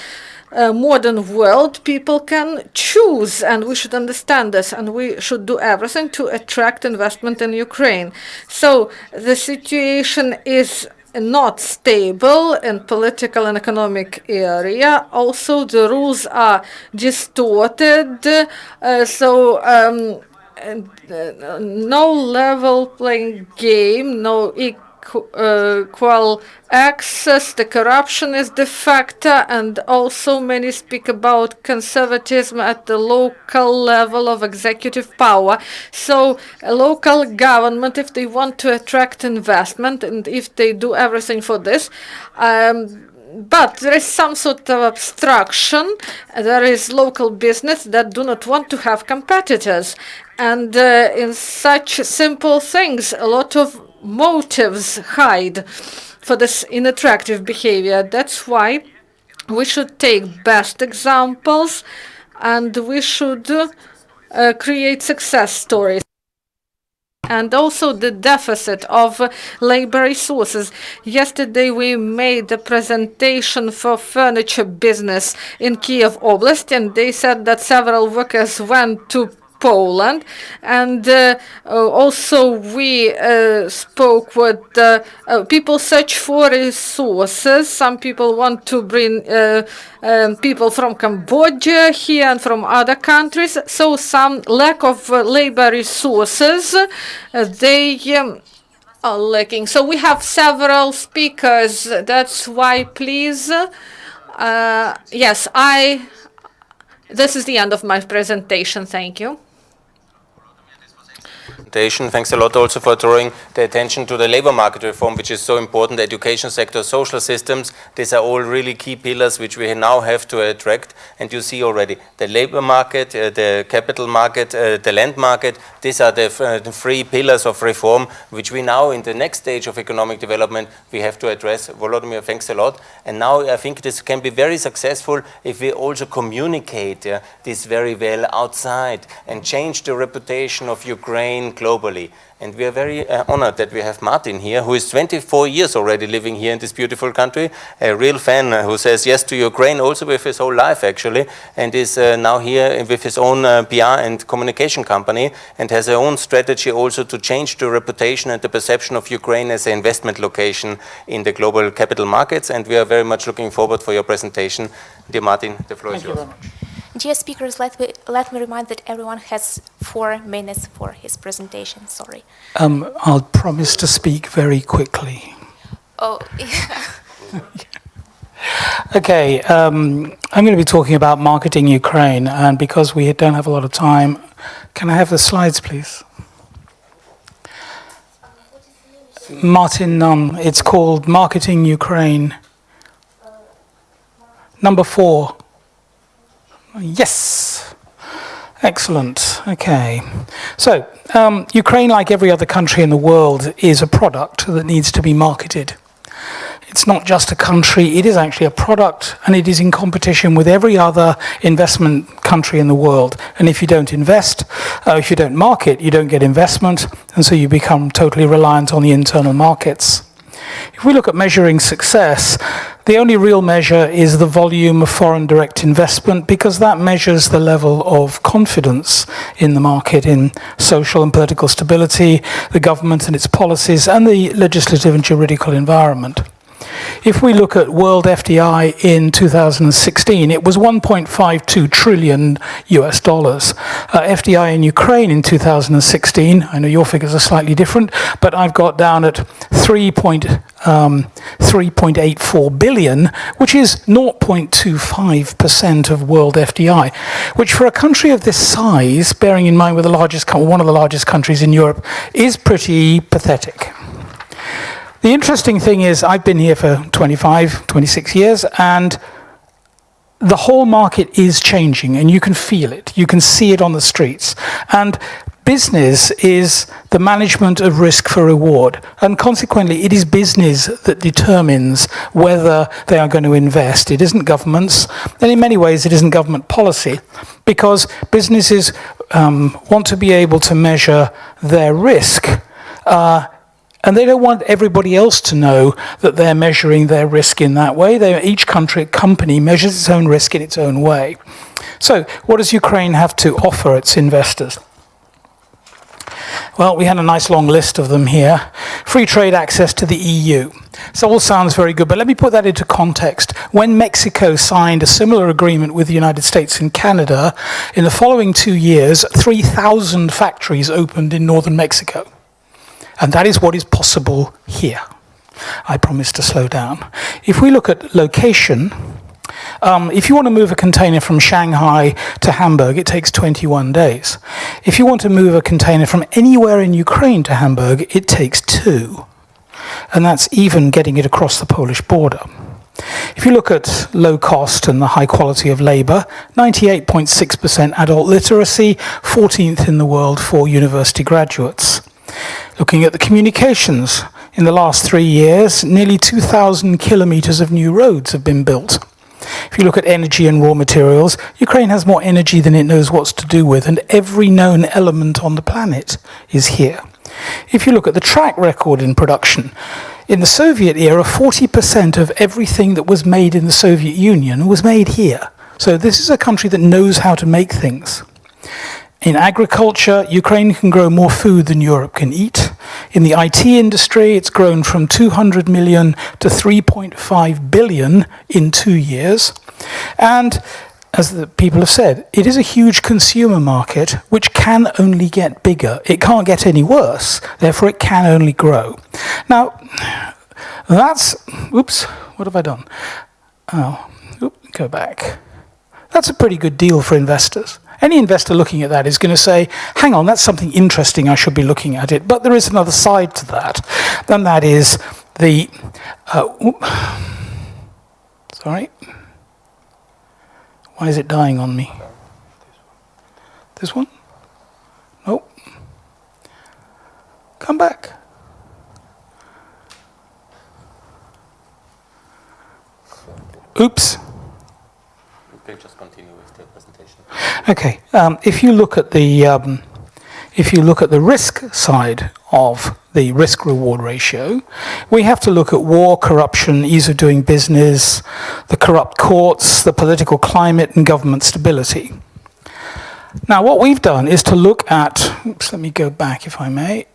modern world people can choose, and we should understand this, and we should do everything to attract investment in Ukraine. So the situation is not stable in political and economic area. Also, the rules are distorted. No level playing game, no equal access, the corruption is the factor, and also many speak about conservatism at the local level of executive power. So a local government, if they want to attract investment, and if they do everything for this, but there is some sort of obstruction. There is local business that do not want to have competitors. And in such simple things, a lot of motives hide for this unattractive behavior. That's why we should take best examples, and we should create success stories. And also the deficit of labor resources. Yesterday we made a presentation for furniture business in Kiev Oblast, and they said that several workers went to Poland, and also we spoke with people search for resources. Some people want to bring people from Cambodia here and from other countries. So some lack of labor resources, they are lacking. So we have several speakers. That's why, please, yes, this is the end of my presentation. Thank you. Thanks a lot also for drawing the attention to the labor market reform, which is so important. The education sector, social systems, these are all really key pillars which we now have to attract. And you see already the labor market, the capital market, the land market, these are the three pillars of reform which we now in the next stage of economic development we have to address. Volodymyr, thanks a lot. And now I think this can be very successful if we also communicate this very well outside and change the reputation of Ukraine globally. And we are very honored that we have Martin here, who is 24 years already living here in this beautiful country, a real fan who says yes to Ukraine also with his whole life actually, and is now here with his own PR and communication company, and has her own strategy also to change the reputation and the perception of Ukraine as an investment location in the global capital markets. And we are very much looking forward for your presentation. Dear Martin, the floor is yours. Dear speakers, let me remind that everyone has 4 minutes for his presentation. Sorry. I'll promise to speak very quickly. Oh, yeah. Okay, I'm going to be talking about marketing Ukraine, and because we don't have a lot of time, can I have the slides, please? Martin Nunn. It's called Marketing Ukraine. Number 4. Yes. Excellent. Okay. So, Ukraine, like every other country in the world, is a product that needs to be marketed. It's not just a country, it is actually a product, and it is in competition with every other investment country in the world. And if you don't invest, if you don't market, you don't get investment, and so you become totally reliant on the internal markets. If we look at measuring success, the only real measure is the volume of foreign direct investment, because that measures the level of confidence in the market, in social and political stability, the government and its policies, and the legislative and juridical environment. If we look at world FDI in 2016, it was 1.52 trillion US dollars. FDI in Ukraine in 2016, I know your figures are slightly different, but I've got down at 3.84 billion, which is 0.25% of world FDI, which for a country of this size, bearing in mind we're the largest, one of the largest countries in Europe, is pretty pathetic. The interesting thing is I've been here for 25, 26 years, and the whole market is changing, and you can feel it. You can see it on the streets. And business is the management of risk for reward, and consequently it is business that determines whether they are going to invest. It isn't governments, and in many ways it isn't government policy, because businesses want to be able to measure their risk, and they don't want everybody else to know that they're measuring their risk in that way. Each company measures its own risk in its own way. So what does Ukraine have to offer its investors? Well, we had a nice long list of them here. Free trade access to the EU. So all sounds very good, but let me put that into context. When Mexico signed a similar agreement with the United States and Canada, in the following 2 years, 3,000 factories opened in northern Mexico. And that is what is possible here. I promise to slow down. If we look at location, if you want to move a container from Shanghai to Hamburg, it takes 21 days. If you want to move a container from anywhere in Ukraine to Hamburg, it takes 2. And that's even getting it across the Polish border. If you look at low cost and the high quality of labor, 98.6% adult literacy, 14th in the world for university graduates. Looking at the communications, in the last 3 years, nearly 2,000 kilometers of new roads have been built. If you look at energy and raw materials, Ukraine has more energy than it knows what to do with, and every known element on the planet is here. If you look at the track record in production, in the Soviet era, 40% of everything that was made in the Soviet Union was made here. So this is a country that knows how to make things. In agriculture, Ukraine can grow more food than Europe can eat. In the IT industry, it's grown from 200 million to 3.5 billion in 2 years. And as the people have said, it is a huge consumer market which can only get bigger. It can't get any worse, therefore it can only grow. Now, that's, oops, what have I done? Oh, go back. That's a pretty good deal for investors. Any investor looking at that is going to say, hang on, that's something interesting, I should be looking at it. But there is another side to that, and that is the... sorry? Why is it dying on me? This one? Nope. Come back. Oops. You can just continue with the presentation. Okay. If you look at the risk side of the risk-reward ratio, we have to look at war, corruption, ease of doing business, the corrupt courts, the political climate, and government stability. Now, what we've done is to look at, oops, let me go back if I may.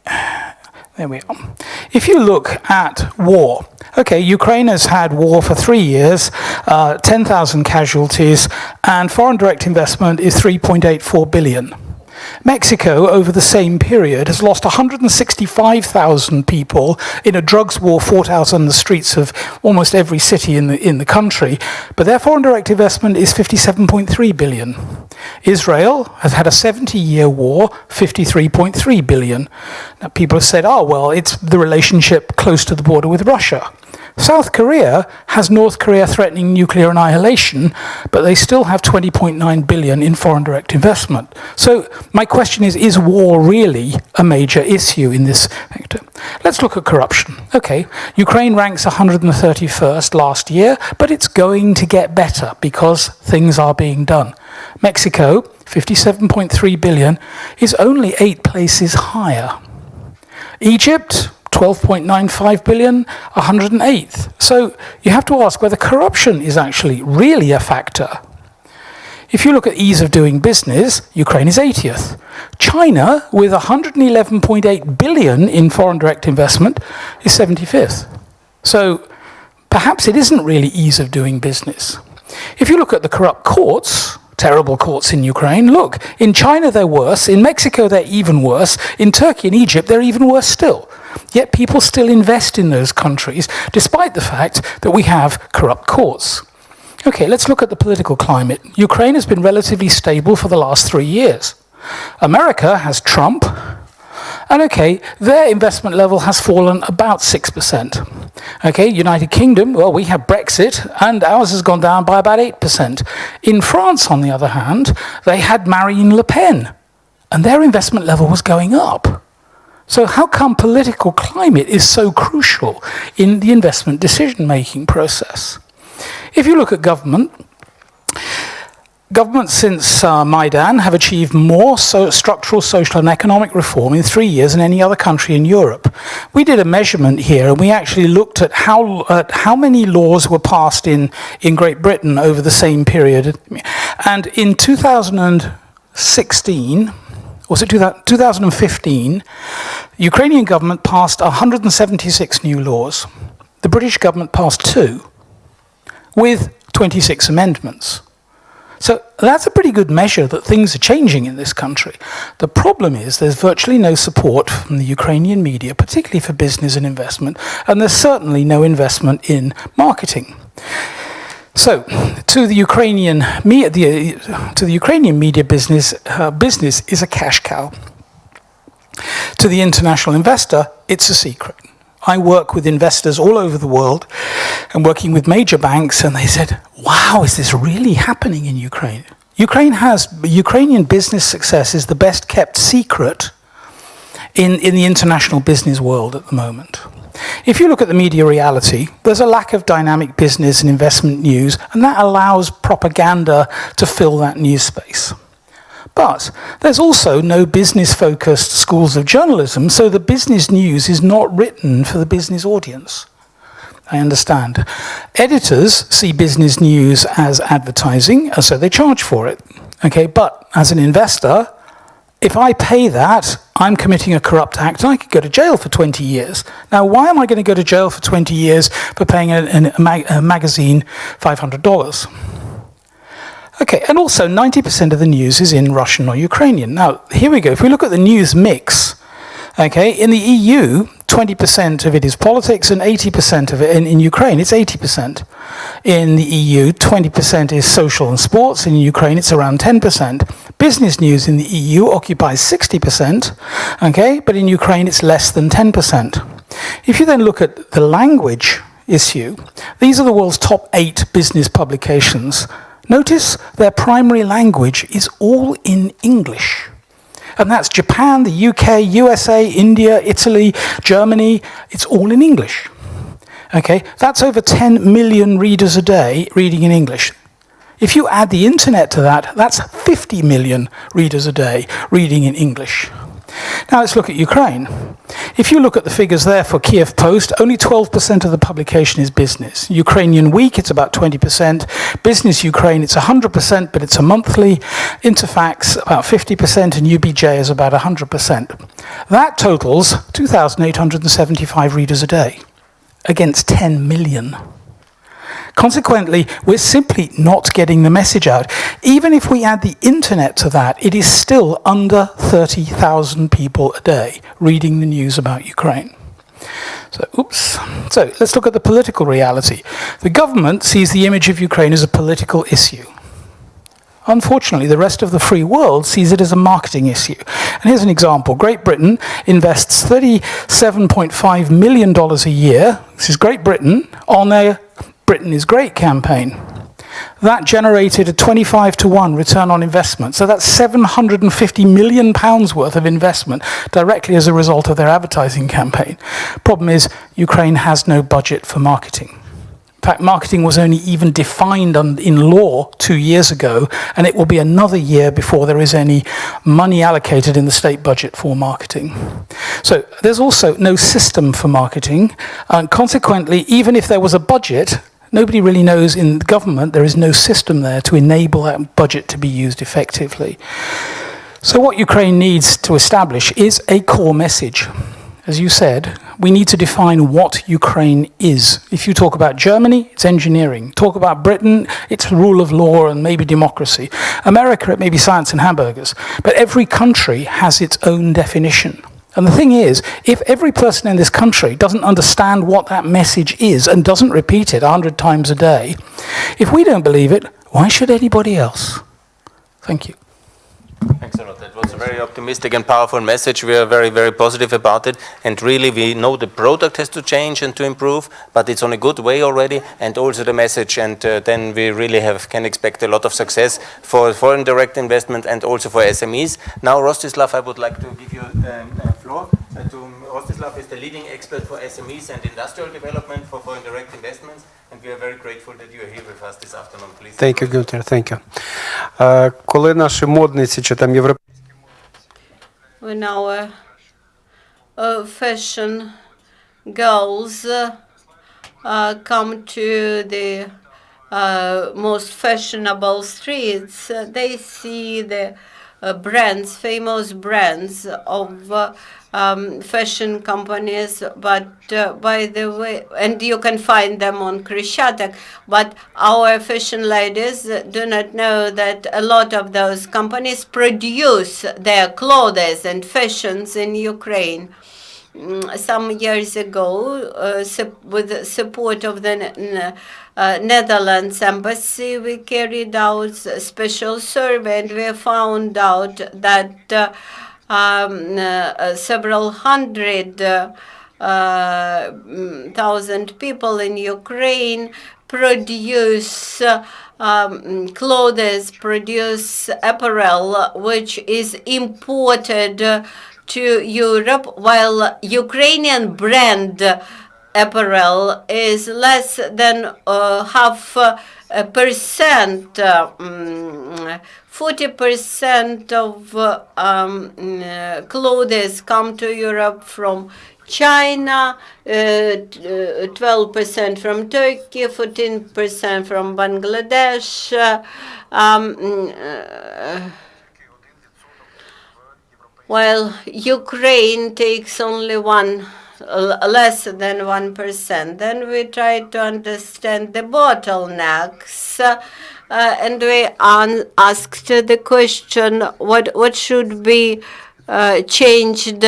There we are. If you look at war, okay, Ukraine has had war for 3 years, 10,000 casualties, and foreign direct investment is 3.84 billion. Mexico, over the same period, has lost 165,000 people in a drugs war fought out on the streets of almost every city in the country, but their foreign direct investment is 57.3 billion. Israel has had a 70-year war, 53.3 billion. Now, people have said, oh, well, it's the relationship close to the border with Russia. South Korea has North Korea threatening nuclear annihilation, but they still have 20.9 billion in foreign direct investment. So my question is war really a major issue in this sector? Let's look at corruption. Okay, Ukraine ranks 131st last year, but it's going to get better because things are being done. Mexico, 57.3 billion, is only 8 places higher. Egypt, 12.95 billion, 108th. So you have to ask whether corruption is actually really a factor. If you look at ease of doing business, Ukraine is 80th. China, with 111.8 billion in foreign direct investment, is 75th. So perhaps it isn't really ease of doing business. If you look at the corrupt courts, terrible courts in Ukraine, look, in China they're worse, in Mexico they're even worse, in Turkey and Egypt they're even worse still. Yet people still invest in those countries, despite the fact that we have corrupt courts. Okay, let's look at the political climate. Ukraine has been relatively stable for the last 3 years. America has Trump, and okay, their investment level has fallen about 6%. Okay, United Kingdom, well, we have Brexit, and ours has gone down by about 8%. In France, on the other hand, they had Marine Le Pen, and their investment level was going up. So how come political climate is so crucial in the investment decision-making process? If you look at governments since Maidan have achieved more structural, social and economic reform in 3 years than any other country in Europe. We did a measurement here and we actually looked at how many laws were passed in Great Britain over the same period. And in 2016, was it 2015, the Ukrainian government passed 176 new laws. The British government passed 2 with 26 amendments. So that's a pretty good measure that things are changing in this country. The problem is there's virtually no support from the Ukrainian media, particularly for business and investment, and there's certainly no investment in marketing. So, to the Ukrainian media business, business is a cash cow. To the international investor, it's a secret. I work with investors all over the world and working with major banks, and they said, wow, is this really happening in Ukraine? Ukrainian business success is the best kept secret in the international business world at the moment. If you look at the media reality, there's a lack of dynamic business and investment news, and that allows propaganda to fill that news space. But there's also no business-focused schools of journalism, so the business news is not written for the business audience. I understand. Editors see business news as advertising, and so they charge for it. Okay, but as an investor, if I pay that, I'm committing a corrupt act and I could go to jail for 20 years. Now, why am I going to go to jail for 20 years for paying a magazine $500? Okay, and also 90% of the news is in Russian or Ukrainian. Now, here we go. If we look at the news mix, okay, in the EU, 20% of it is politics and 80% of it, in Ukraine, it's 80%. In the EU, 20% is social and sports. In Ukraine, it's around 10%. Business news in the EU occupies 60%, okay, but in Ukraine, it's less than 10%. If you then look at the language issue, these are the world's top 8 business publications. Notice their primary language is all in English. And that's Japan, the UK, USA, India, Italy, Germany. It's all in English. Okay, that's over 10 million readers a day reading in English. If you add the internet to that, that's 50 million readers a day reading in English. Now let's look at Ukraine. If you look at the figures there for Kiev Post, only 12% of the publication is business. Ukrainian Week, it's about 20%. Business Ukraine, it's 100%, but it's a monthly. Interfax, about 50%, and UBJ is about 100%. That totals 2,875 readers a day against 10 million. Consequently, we're simply not getting the message out. Even if we add the internet to that, it is still under 30,000 people a day reading the news about Ukraine. So let's look at the political reality. The government sees the image of Ukraine as a political issue. Unfortunately, the rest of the free world sees it as a marketing issue. And here's an example. Great Britain invests $37.5 million a year, this is Great Britain, on their Britain is Great campaign. That generated a 25-to-1 return on investment. So that's £750 million worth of investment directly as a result of their advertising campaign. Problem is, Ukraine has no budget for marketing. In fact, marketing was only even defined in law 2 years ago, and it will be another year before there is any money allocated in the state budget for marketing. So there's also no system for marketing, and consequently, even if there was a budget, nobody really knows in the government, there is no system there to enable that budget to be used effectively. So what Ukraine needs to establish is a core message. as you said, we need to define what Ukraine is. If you talk about Germany, it's engineering. Talk about Britain, it's rule of law and maybe democracy. America, it may be science and hamburgers. But every country has its own definition. And the thing is, if every person in this country doesn't understand what that message is and doesn't repeat it 100 times a day, if we don't believe it, why should anybody else? Thank you. Thanks a lot. That was a very optimistic and powerful message. We are very, very positive about it. And really, we know the product has to change and to improve, but it's on a good way already. And also the message. And then we really can expect a lot of success for foreign direct investment and also for SMEs. Now, Rostyslav, I would like to give you the floor. Rostyslav is the leading expert for SMEs and industrial development for foreign direct investments. And we are very grateful that you are here with us this afternoon. Please. Thank you, Günther. Thank you. Коли наші модниці чи там європейські When our fashion girls come to the most fashionable streets, they see the brands, famous brands of fashion companies, but by the way, and you can find them on Krishchatek, but our fashion ladies do not know that a lot of those companies produce their clothes and fashions in Ukraine. Some years ago, with the support of the Netherlands embassy, we carried out a special survey, and we found out that several hundred thousand people in Ukraine produce clothes, produce apparel, which is imported to Europe, while Ukrainian brand apparel is less than 0.5%. 40% of clothes come to Europe from China, 12% from Turkey, 14% from Bangladesh. While Ukraine takes only less than 1%. Then we try to understand the bottlenecks, and we asked the question, what should be changed in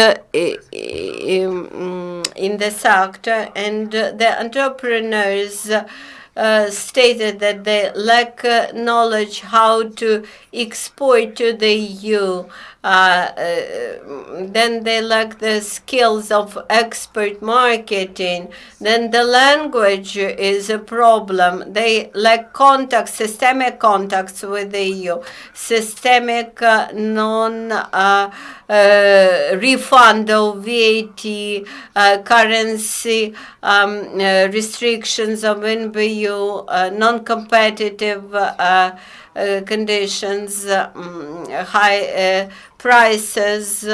the sector, and the entrepreneurs stated that they lack knowledge how to export to the EU. Then they lack the skills of expert marketing. Then the language is a problem. They lack contacts, systemic contacts with the EU, systemic refund of VAT, currency restrictions of NBU, non-competitive conditions, high prices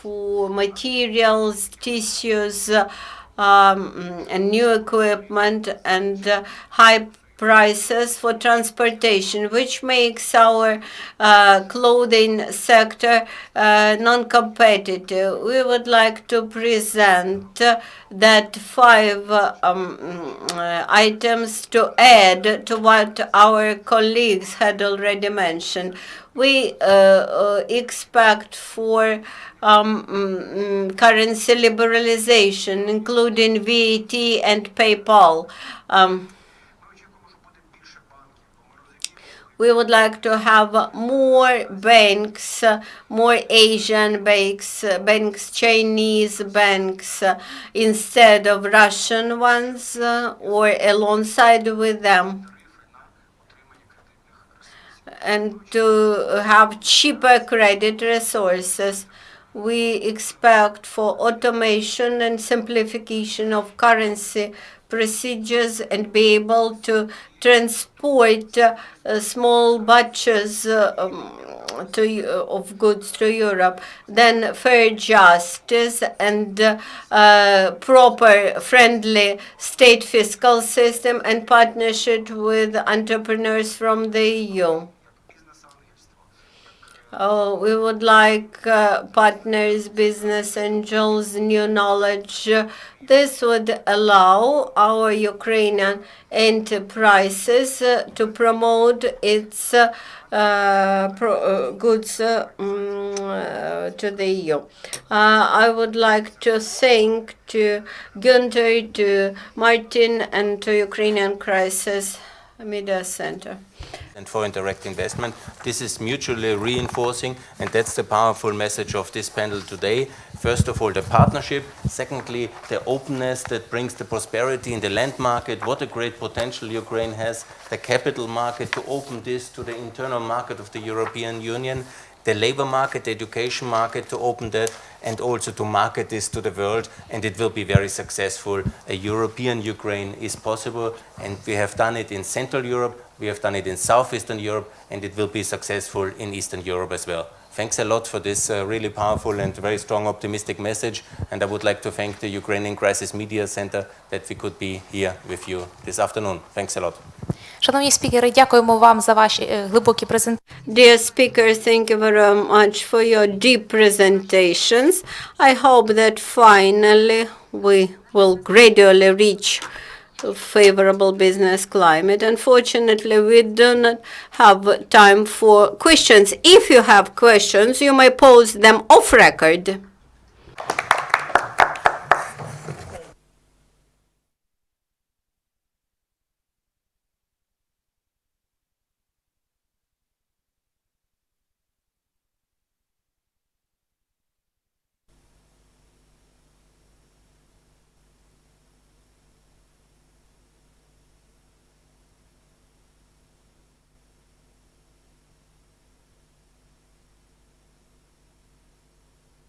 for materials, tissues, and new equipment, and high prices for transportation, which makes our clothing sector non-competitive. We would like to present that 5 items to add to what our colleagues had already mentioned. We expect for currency liberalization, including VAT and PayPal. We would like to have more banks, more Asian banks, Chinese banks, instead of Russian ones, or alongside with them, and to have cheaper credit resources. We expect for automation and simplification of currency procedures and be able to transport small batches of goods to Europe. Then fair justice and proper friendly state fiscal system and partnership with entrepreneurs from the EU. We would like partners, business angels, new knowledge. This would allow our Ukrainian enterprises to promote its goods to the EU. I would like to thank to Günther, to Martin, and to Ukrainian Crisis Media Center. And foreign direct investment. This is mutually reinforcing, and that's the powerful message of this panel today. First of all, the partnership. Secondly, the openness that brings the prosperity in the land market. What a great potential Ukraine has. The capital market, to open this to the internal market of the European Union. The labor market, the education market, to open that, and also to market this to the world, and it will be very successful. A European Ukraine is possible, and we have done it in Central Europe, we have done it in Southeastern Europe, and it will be successful in Eastern Europe as well. Thanks a lot for this really powerful and very strong optimistic message, and I would like to thank the Ukrainian Crisis Media Center that we could be here with you this afternoon. Thanks a lot. Шановні спікери, дякуємо вам за ваші глибокі презентації. Dear speakers, thank you very much for your deep presentations. I hope that finally we will gradually reach a favorable business climate. Unfortunately, we do not have time for questions. If you have questions, you may pose them off record.